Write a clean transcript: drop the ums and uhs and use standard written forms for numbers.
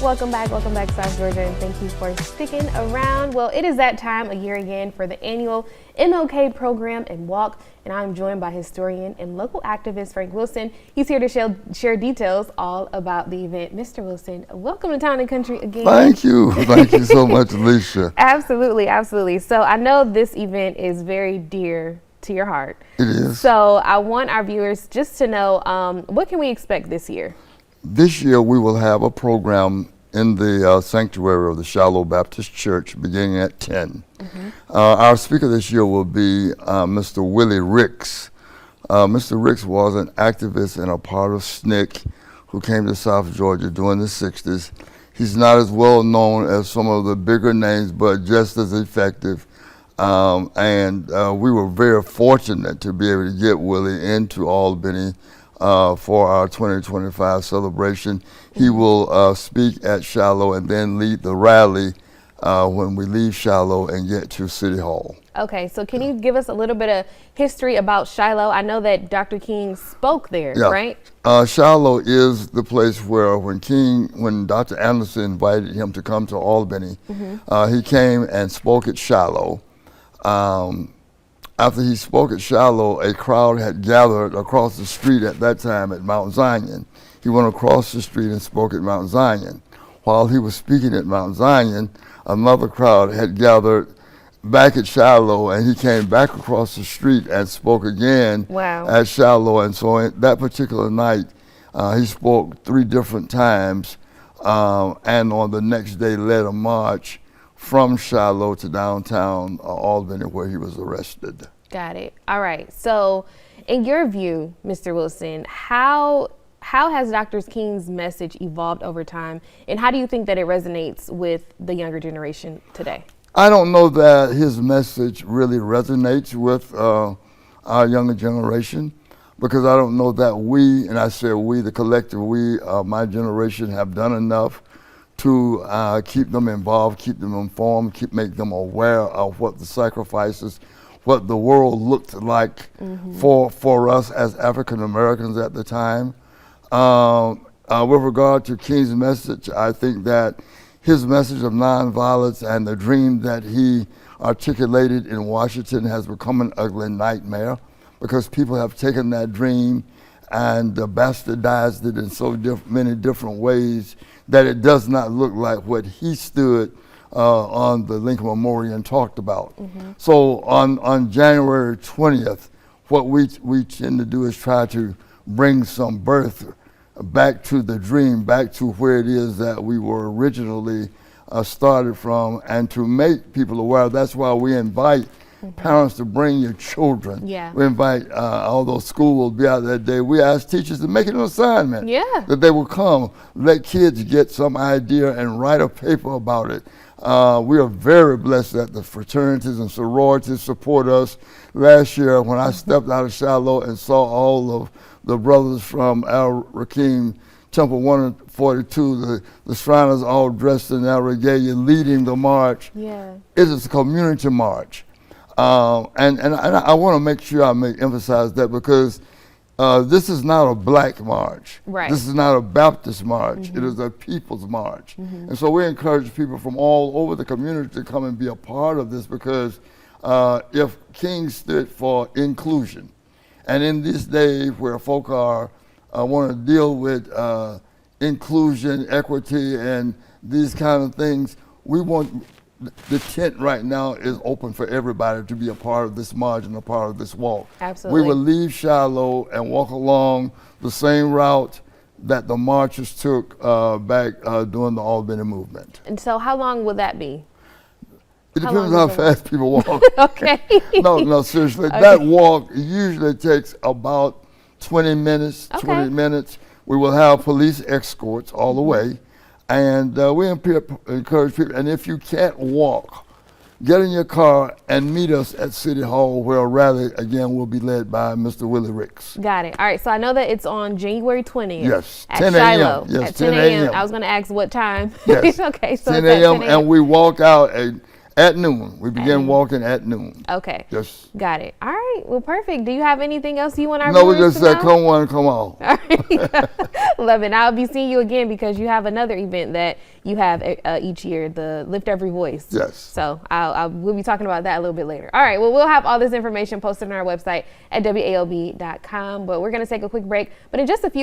Welcome back, South Georgia, and thank you for sticking around. Well, it is that time of year again for the annual MLK program and walk, and I'm joined by historian and local activist Frank Wilson. He's here to share details all about the event. Mr. Wilson, welcome to Town and Country again. Thank you so much, Alicia. Absolutely. So I know this event is very dear to your heart. It is. So I want our viewers just to know, what can we expect this year? This year we will have a program in the sanctuary of the Shiloh Baptist Church beginning at 10. Our speaker this year will be Mr. Willie Ricks. Mr. Ricks was an activist and a part of SNCC who came to South Georgia during the 60s. He's not as well known as some of the bigger names, but just as effective. And we were very fortunate to be able to get Willie into Albany for our 2025 celebration. He will speak at Shiloh and then lead the rally when we leave Shiloh and get to City Hall. Okay, so can you give us a little bit of history about Shiloh? I know that Dr. King spoke there, right? Shiloh is the place where when Dr. Anderson invited him to come to Albany, he came and spoke at Shiloh. After he spoke at Shiloh, a crowd had gathered across the street at that time at Mount Zion. He went across the street and spoke at Mount Zion. While he was speaking at Mount Zion, another crowd had gathered back at Shiloh, and he came back across the street and spoke again at Shiloh. And so that particular night, he spoke 3 different times, and on the next day led a march from Shiloh to downtown Albany, where he was arrested. Got it. All right. So in your view, Mr. Wilson, how has Dr. King's message evolved over time, and how do you think that it resonates with the younger generation today? I don't know that his message really resonates with our younger generation, because I don't know that we, and I say we, the collective we, my generation, have done enough to keep them involved, keep them informed, make them aware of what the sacrifices, what the world looked like for us as African Americans at the time. With regard to King's message, I think that his message of nonviolence and the dream that he articulated in Washington has become an ugly nightmare, because people have taken that dream and bastardized it in so many different ways that it does not look like what he stood on the Lincoln Memorial and talked about. So on January 20th, what we tend to do is try to bring some birth back to the dream, back to where it is that we were originally started from, and to make people aware. That's why we invite parents to bring your children. We invite, although school will be out that day, we ask teachers to make it an assignment that they will come, let kids get some idea and write a paper about it. We are very blessed that the fraternities and sororities support us. Last year, when I stepped out of Shiloh and saw all of the brothers from Al Rakim Temple 142, the Shriners all dressed in their regalia leading the march, it is a community march. And I want to make sure I emphasize that, because this is not a black march. This is not a Baptist march. It is a people's march. And so we encourage people from all over the community to come and be a part of this, because if King stood for inclusion, and in this day where folk want to deal with inclusion, equity, and these kind of things, we want the tent right now is open for everybody to be a part of this march and a part of this walk. Absolutely. We will leave Shiloh and walk along the same route that the marchers took back during the Albany movement. And so how long will that be? It depends how fast people walk. Okay. No, seriously. Okay. That walk usually takes about 20 minutes, 20 minutes. We will have police escorts all the way. And we encourage people, and if you can't walk, get in your car and meet us at City Hall, where a rally, again, will be led by Mr. Willie Ricks. Got it. All right, so I know that it's on January 20th. Yes, at 10 Shiloh. Yes, at 10 a.m. I was going to ask what time. Yes, Okay, so 10 a.m. and we walk out, At noon. We begin walking at noon. Okay. Yes. Got it. All right. Well, perfect. Do you have anything else you want our No, we viewers just to said know? come on, come on. All right. Love it. I'll be seeing you again because you have another event that you have each year, the Lift Every Voice. Yes. So we'll be talking about that a little bit later. All right. Well, we'll have all this information posted on our website at WALB.com, but we're going to take a quick break. But in just a few